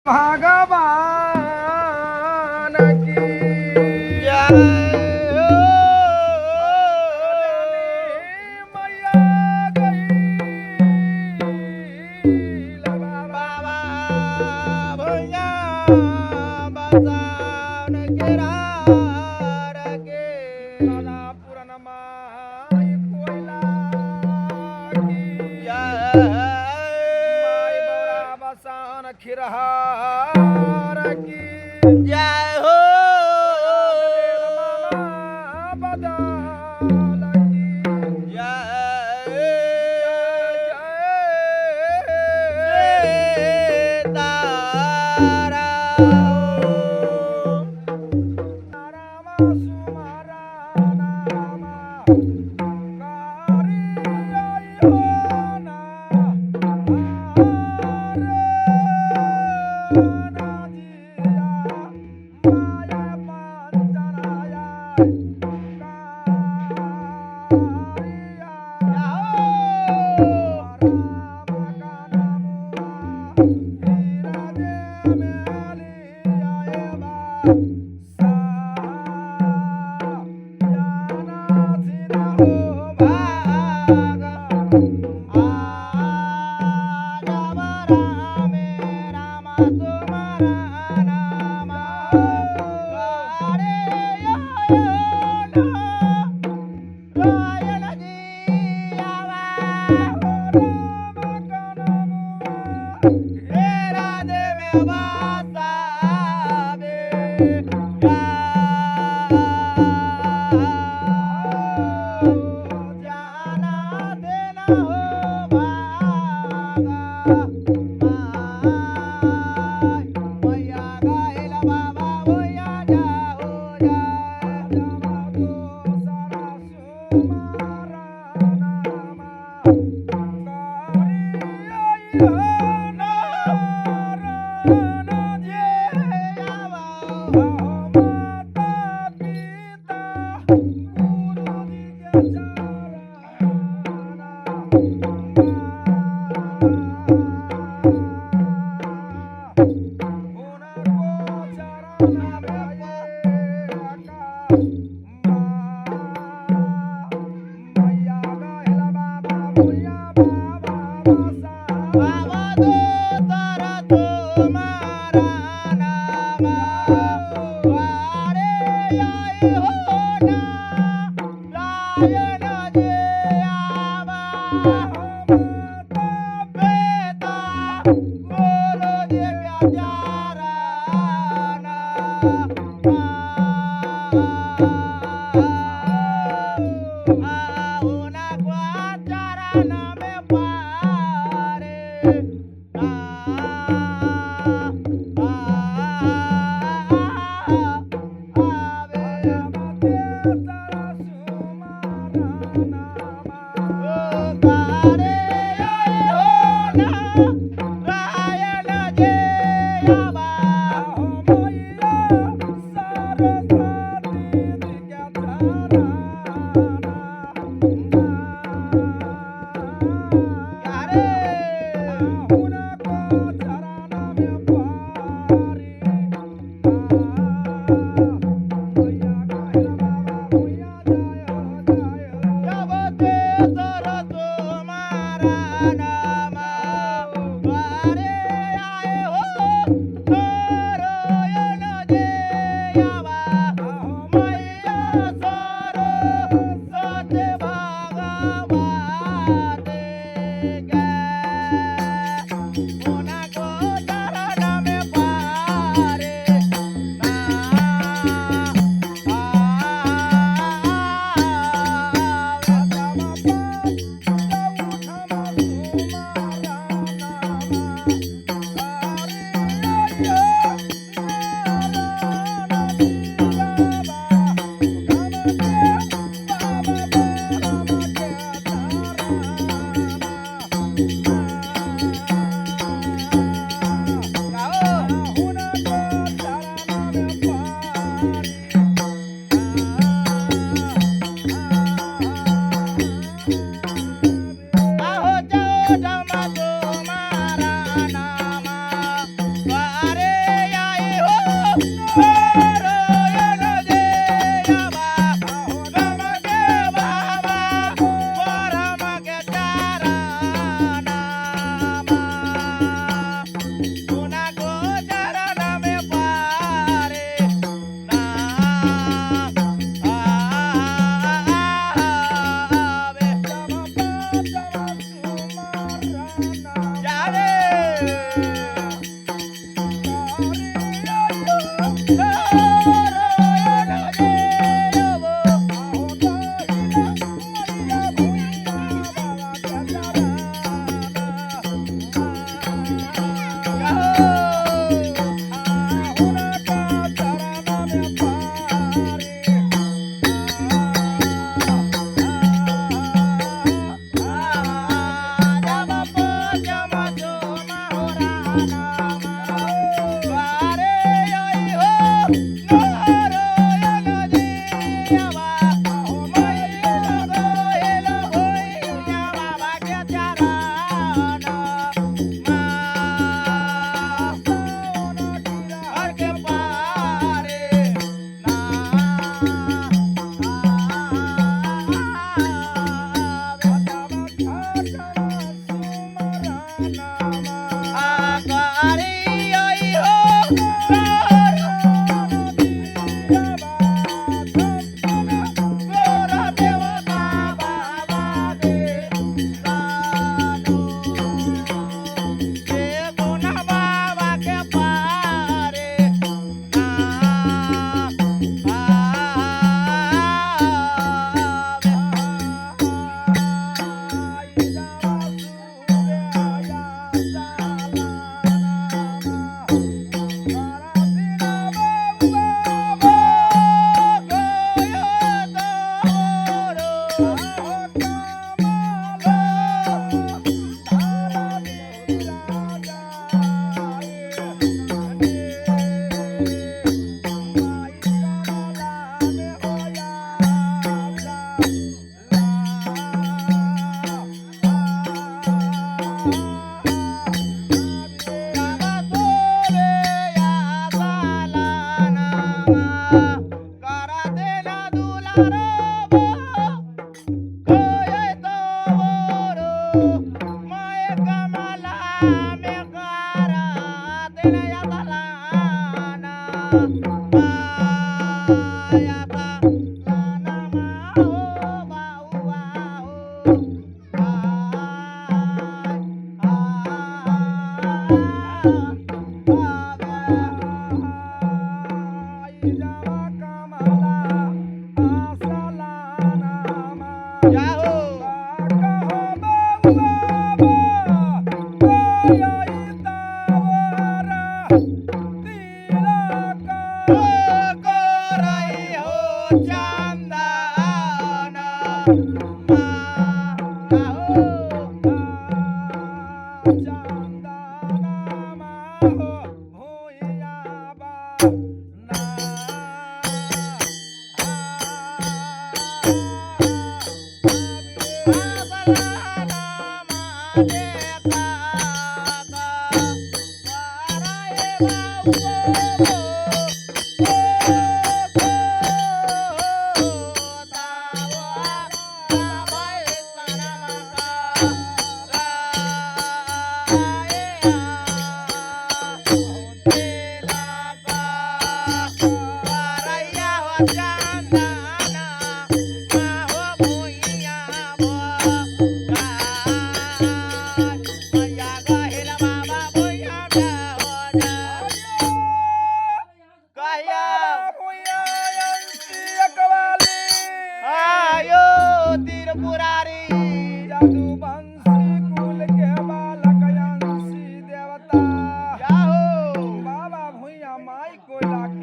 भगवान की जय हो मैया गई बाबा भैया बचान गिरा के दादा पुराण माई कोयला की माई बौरा बसान खिरहार की जय हो बदल की जय तारा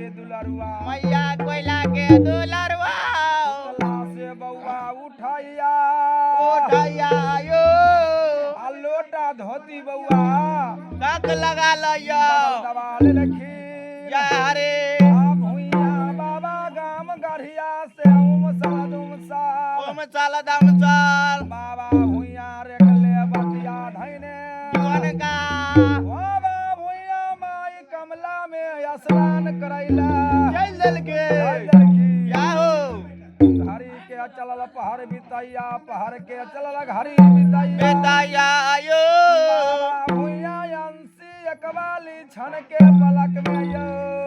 मैया कोयला के दुलरवा उठैया यो लोटा धोती बउआ कक लगा लियो दबाले रखी जय हरे भुइया बाबा गाम गढ़िया से ओम चल दम चल बाबा भुइया रेखले बतिया धैने जीवन का बाबा भुइया माई कमला में स्नान करैला चल दल के या हो घड़ी के चलल पहाड़ बितैया पहाड़ के चलल घड़ी बितैया बेताया यो बाबा भुइया अंशी एकवाली छन के पलक में यो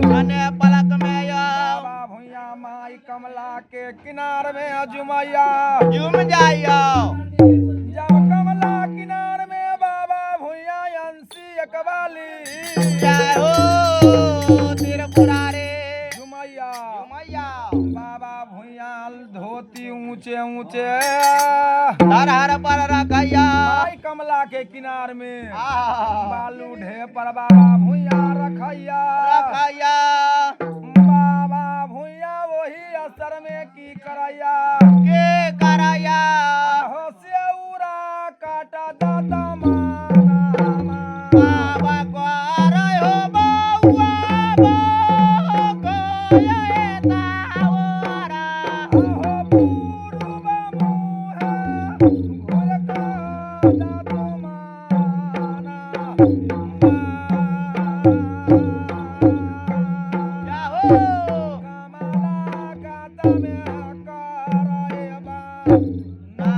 छने पलक में यो बाबा भुइया माई कमला के किनार में अजुमैया झूम जाइयो जब कमला किनार में बाबा भुइया अंशी एकवाली जय हो त्रिपुरारी ऊंचे धर हर पर रखैया माई कमला के किनार में आहा, बालू ढे पर बाबा भुइया रखैया रखैया बाबा भुइया वही असर में की करैया के करैया हो सेउरा काटा दादा माना बाबा कोरै हो बउआ बो कोये तावरा हो पूर्व मुहे घुर का दादो माना या हो कमला गाता में करैबा ना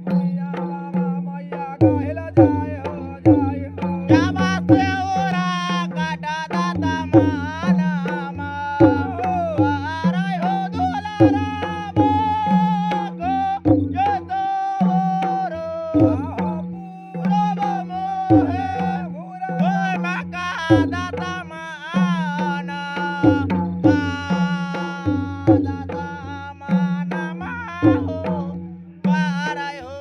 भुइया बाबा मैया गहिल जाय हो क्या बात है ओरा काटा दाता मानामा वाराय हो दुलारा बो यो तो रो पुरो मोहे ओ माका दाता माना दाता मानामा हो वाराय हो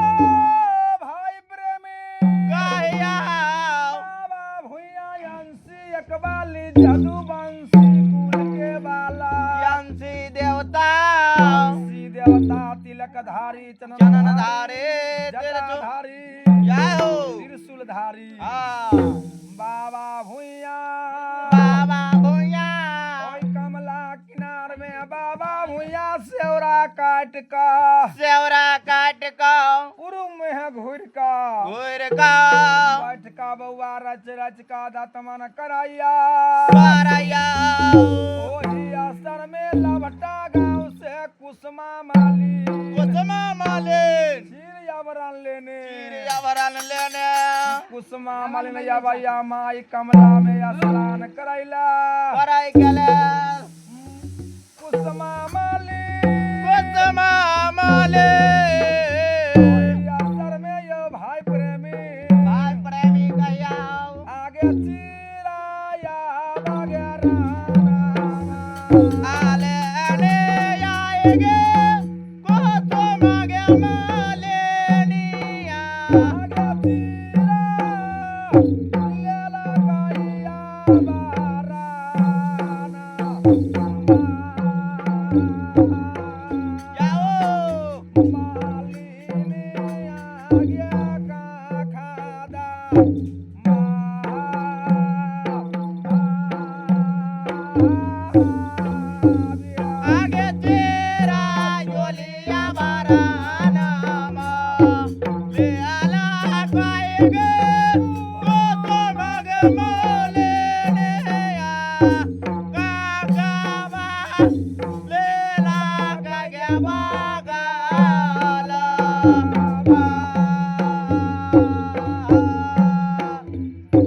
भाई प्रेमी बाबा भुइया अंशी अकबाली जादू बंसी कुल के बाला अंशी देवता तिलक धारी चनन धारी जटाधारी त्रिशूलधारी बाबा भुइया ओय कमला किनार में बाबा भुइया सेवरा काट का सेवरा काट का पूर्व में है घूर का घोर का बैठ का बउआ रच रच का दातमन कराइया वाराया ओही असर में लवटा गांव से कुसमा माली कुसमा मालिन चीर यावरन लेने आवरण लेने कुसमा मालिन यावैया माई कमला में स्नान करैला कराई गेले कुसमा माली कुसमा मालिन ओही असर में यो भाई प्रेमी भाई प्रेमी कहिया आगे चीराया बागे राना आले आले आएगे कुसमा के मालिनिया आगे चीरा लेला गैया बाराना जाओ मालिनी आगे का खादा आगे तेरा जोलिया बाराना ले आला पाएगे को मगे मोले ने काकावा ले ला कागे बागाला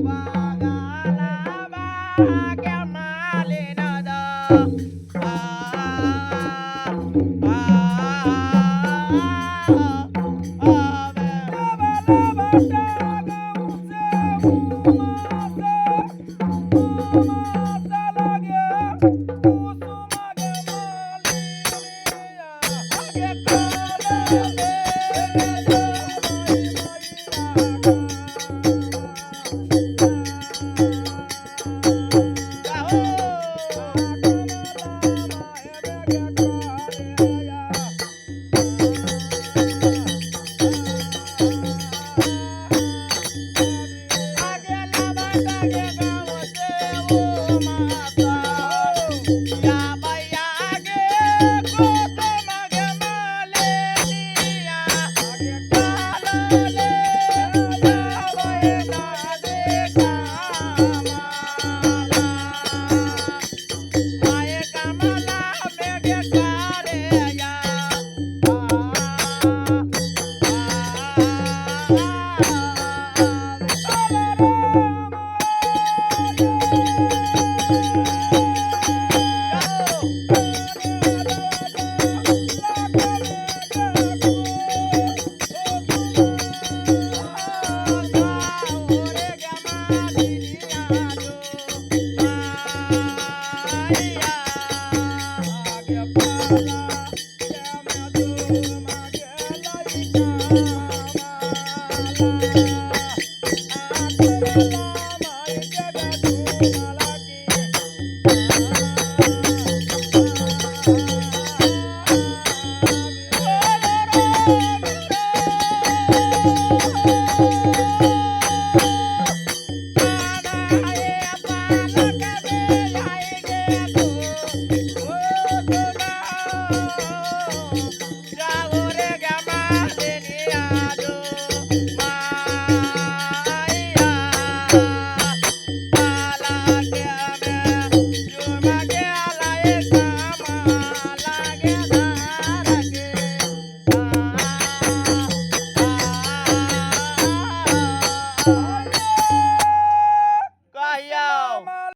बागाला बागे मालिना दा आगे